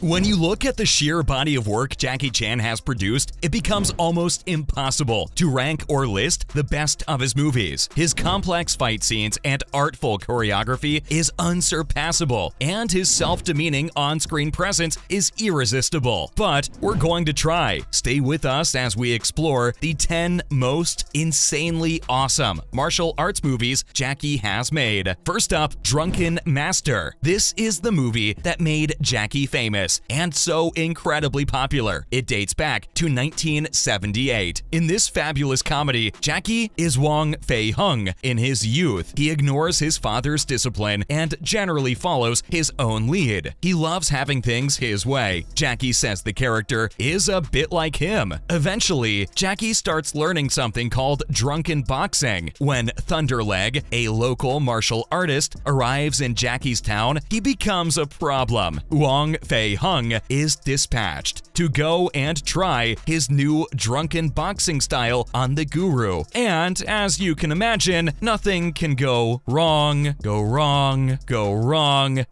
When you look at the sheer body of work Jackie Chan has produced, it becomes almost impossible to rank or list the best of his movies. His complex fight scenes and artful choreography is unsurpassable, and his self-demeaning on-screen presence is irresistible. But we're going to try. Stay with us as we explore the 10 most insanely awesome martial arts movies Jackie has made. First up, Drunken Master. This is the movie that made Jackie famous and so incredibly popular. It dates back to 1978. In this fabulous comedy, Jackie is Wong Fei-hung. In his youth, he ignores his father's discipline and generally follows his own lead. He loves having things his way. Jackie says the character is a bit like him. Eventually, Jackie starts learning something called drunken boxing. When Thunderleg, a local martial artist, arrives in Jackie's town, he becomes a problem. Wong Fei-hung is dispatched to go and try his new drunken boxing style on the guru. And as you can imagine, nothing can go wrong.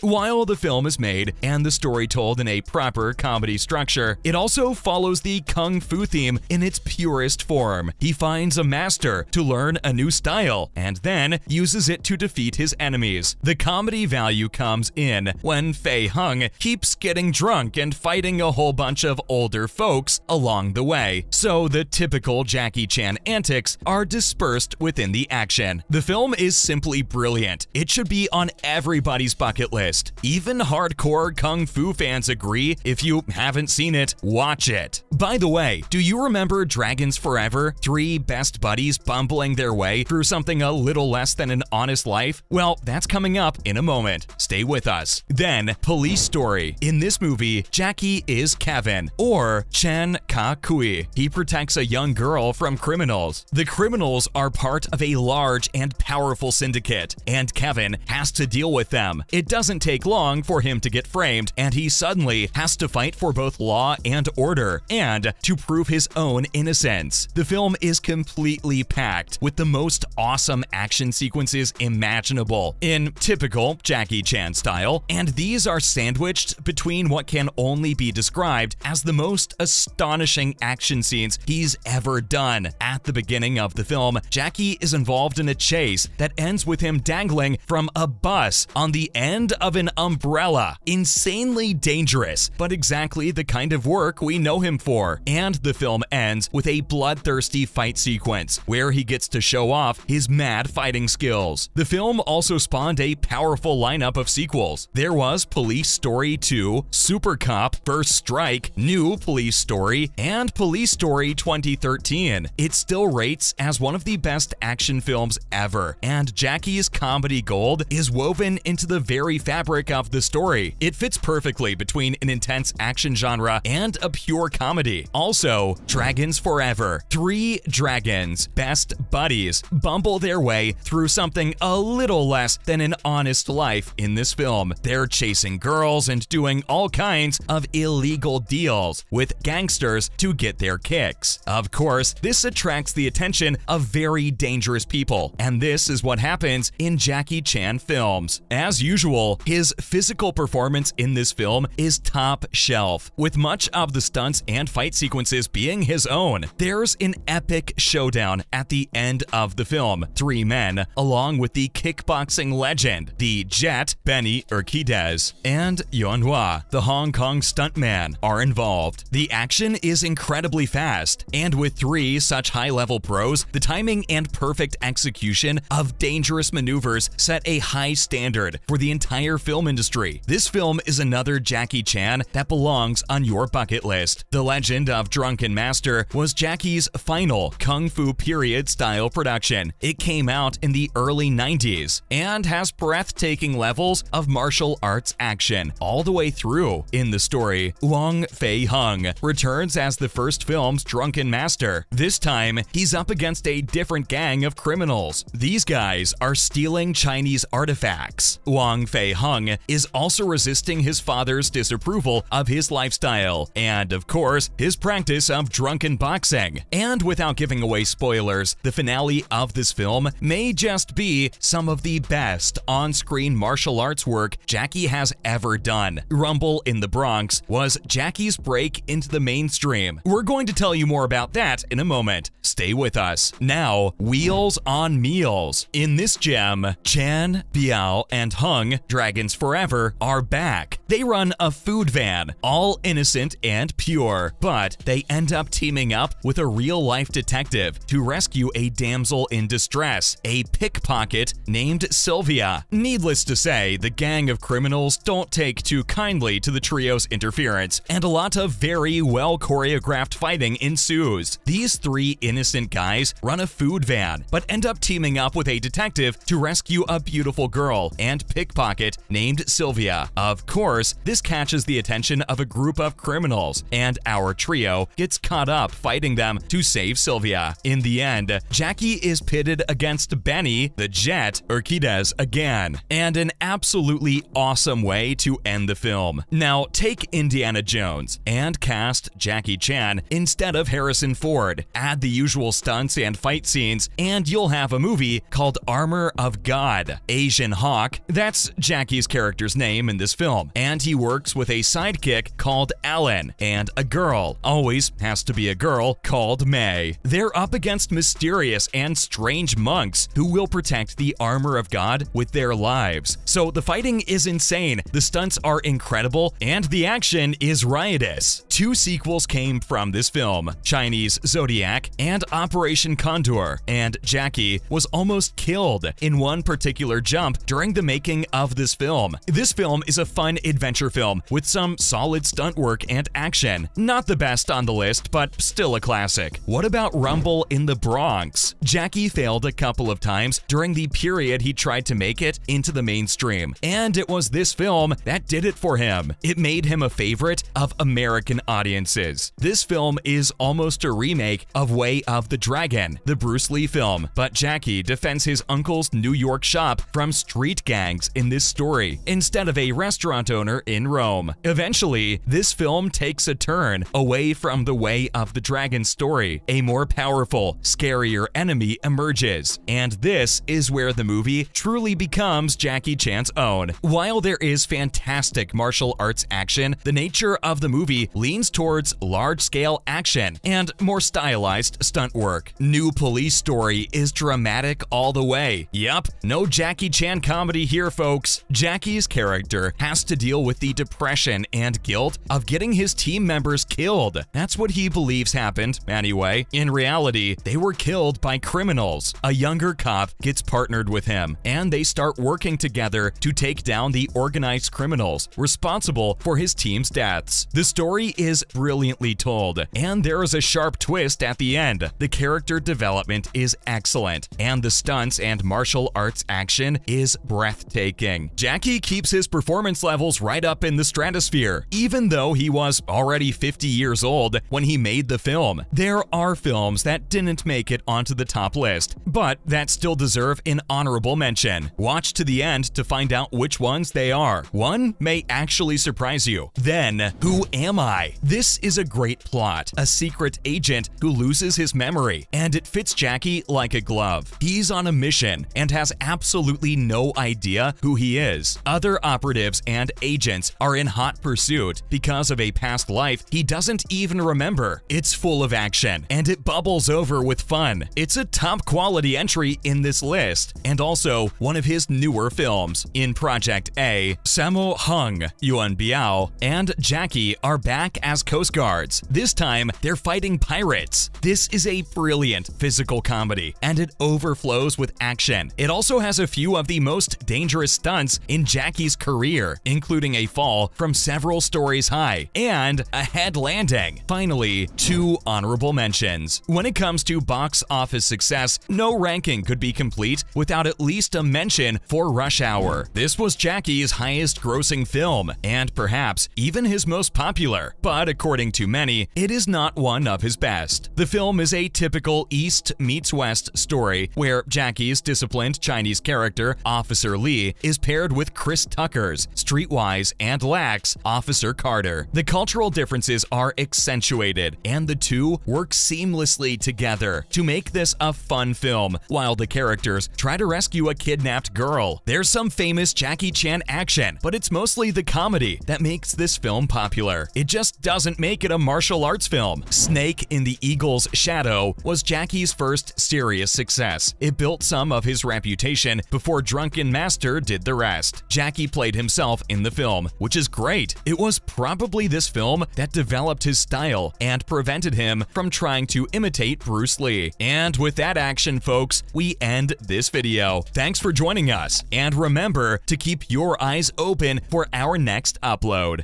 While the film is made and the story told in a proper comedy structure, it also follows the kung fu theme in its purest form. He finds a master to learn a new style and then uses it to defeat his enemies. The comedy value comes in when Fei-hung keeps getting drunk and fighting a whole bunch of older folks along the way, so the typical Jackie Chan antics are dispersed within the action. The film is simply brilliant. It should be on everybody's bucket list. Even hardcore kung fu fans agree. If you haven't seen it, watch it. By the way, do you remember Dragons Forever? 3 best buddies bumbling their way through something a little less than an honest life? Well, that's coming up in a moment. Stay with us. Then, Police Story. In this movie, Jackie is Kevin, or Chen Ka-kui. He protects a young girl from criminals. The criminals are part of a large and powerful syndicate, and Kevin has to deal with them. It doesn't take long for him to get framed, and he suddenly has to fight for both law and order, and to prove his own innocence. The film is completely packed with the most awesome action sequences imaginable, in typical Jackie Chan style, and these are sandwiched between what can only be described as the most astonishing action scenes he's ever done. At the beginning of the film, Jackie is involved in a chase that ends with him dangling from a bus on the end of an umbrella. Insanely dangerous, but exactly the kind of work we know him for. And the film ends with a bloodthirsty fight sequence where he gets to show off his mad fighting skills. The film also spawned a powerful lineup of sequels. There was Police Story 2, Super Cop, First Strike, New Police Story, and Police Story 2013. It still rates as one of the best action films ever, and Jackie's comedy gold is woven into the very fabric of the story. It fits perfectly between an intense action genre and a pure comedy. Also, Dragons Forever. 3 dragons, best buddies, bumble their way through something a little less than an honest life in this film. They're chasing girls and doing all kinds of illegal deals with gangsters to get their kicks. Of course, this attracts the attention of very dangerous people, and this is what happens in Jackie Chan films. As usual, his physical performance in this film is top shelf, with much of the stunts and fight sequences being his own. There's an epic showdown at the end of the film. 3 men, along with the kickboxing legend, the Jet, Benny Urquidez, and Yuen-hua, the Hong Kong stuntman, are involved. The action is incredibly fast, and with 3 such high-level pros, the timing and perfect execution of dangerous maneuvers set a high standard for the entire film industry. This film is another Jackie Chan that belongs on your bucket list. The Legend of Drunken Master was Jackie's final kung fu period style production. It came out in the early 90s and has breathtaking levels of martial arts action all the way through. In the story, Wong Fei-hung returns as the first film's drunken master. This time, he's up against a different gang of criminals. These guys are stealing Chinese artifacts. Wong Fei-hung is also resisting his father's disapproval of his lifestyle and, of course, his practice of drunken boxing. And without giving away spoilers, the finale of this film may just be some of the best on-screen martial arts work Jackie has ever done. Rumble in the Bronx was Jackie's break into the mainstream. We're going to tell you more about that in a moment. Stay with us. Now, Wheels on Meals. In this gem, Chan, Biao, and Hung, Dragons Forever, are back. They run a food van, all innocent and pure, but they end up teaming up with a real-life detective to rescue a damsel in distress, a pickpocket named Sylvia. Needless to say, the gang of criminals don't take too kindly to the trio's interference, and a lot of very well-choreographed fighting ensues. These three innocent guys run a food van, but end up teaming up with a detective to rescue a beautiful girl and pickpocket named Sylvia. Of course, this catches the attention of a group of criminals, and our trio gets caught up fighting them to save Sylvia. In the end, Jackie is pitted against Benny, the Jet, Urquidez again, and an absolutely awesome way to end the film. Now, take Indiana Jones and cast Jackie Chan instead of Harrison Ford. Add the usual stunts and fight scenes, and you'll have a movie called Armor of God. Asian Hawk, that's Jackie's character's name in this film, and he works with a sidekick called Alan, and a girl, always has to be a girl, called May. They're up against mysterious and strange monks who will protect the armor of God with their lives. So the fighting is insane, the stunts are incredible, and the action is riotous. Two sequels came from this film, Chinese Zodiac and Operation Condor, and Jackie was almost killed in one particular jump during the making of this film. This film is a fun adventure film with some solid stunt work and action. Not the best on the list, but still a classic. What about Rumble in the Bronx? Jackie failed a couple of times during the period he tried to make it into the mainstream, and it was this film that did it for him. It made him a favorite of American audiences. This film is almost a remake of Way of the Dragon, the Bruce Lee film, but Jackie defends his uncle's New York shop from street gangs in this story, instead of a restaurant owner in Rome. Eventually, this film takes a turn away from the Way of the Dragon story. A more powerful, scarier enemy emerges, and this is where the movie truly becomes Jackie Chan's own. While there is fantastic martial arts action, the nature of the movie leans towards large-scale action and more stylized stunt work. New Police Story is dramatic all the way. Yup, no Jackie Chan comedy here, folks. Jackie's character has to deal with the depression and guilt of getting his team members killed. That's what he believes happened, anyway. In reality, they were killed by criminals. A younger cop gets partnered with him, and they start working together to take down the organized criminals responsible for his team's deaths. The story is brilliantly told, and there is a sharp twist at the end. The character development is excellent, and the stunts and martial arts action is breathtaking. Jackie keeps his performance levels right up in the stratosphere, even though he was already 50 years old when he made the film. There are films that didn't make it onto the top list, but that still deserve an honorable mention. Watch to the end to find out which ones they are. One may actually surprise you. Then, Who Am I? This is a great plot. A secret agent who loses his memory, and it fits Jackie like a glove. He's on a mission and has absolutely no idea who he is. Other operatives and agents are in hot pursuit because of a past life he doesn't even remember. It's full of action, and it bubbles over with fun. It's a top quality entry in this list, and also one of his newer films. In Project A, Sammo Hung, Yuan Biao, and Jackie are back as Coast Guards. This time, they're fighting pirates. This is a brilliant physical comedy, and it overflows with action. It also has a few of the most dangerous stunts in Jackie's career, including a fall from several stories high and a head landing. Finally, two honorable mentions. When it comes to box office success, no ranking could be complete without at least a mention for Rush Hour. This was Jackie's highest grossing film, and perhaps even his most popular, but according to many, it is not one of his best. The film is a typical East meets West story where Jackie's disciplined Chinese character, Officer Lee, is paired with Chris Tucker's streetwise and lax Officer Carter. The cultural differences are accentuated, and the two work seamlessly together to make this a fun film, while the characters try to rescue a kidnapped girl. There's some famous Jackie Chan action, but it's mostly the comedy comedy that makes this film popular. It just doesn't make it a martial arts film. Snake in the Eagle's Shadow was Jackie's first serious success. It built some of his reputation before Drunken Master did the rest. Jackie played himself in the film, which is great. It was probably this film that developed his style and prevented him from trying to imitate Bruce Lee. And with that action, folks, we end this video. Thanks for joining us, and remember to keep your eyes open for our next upload.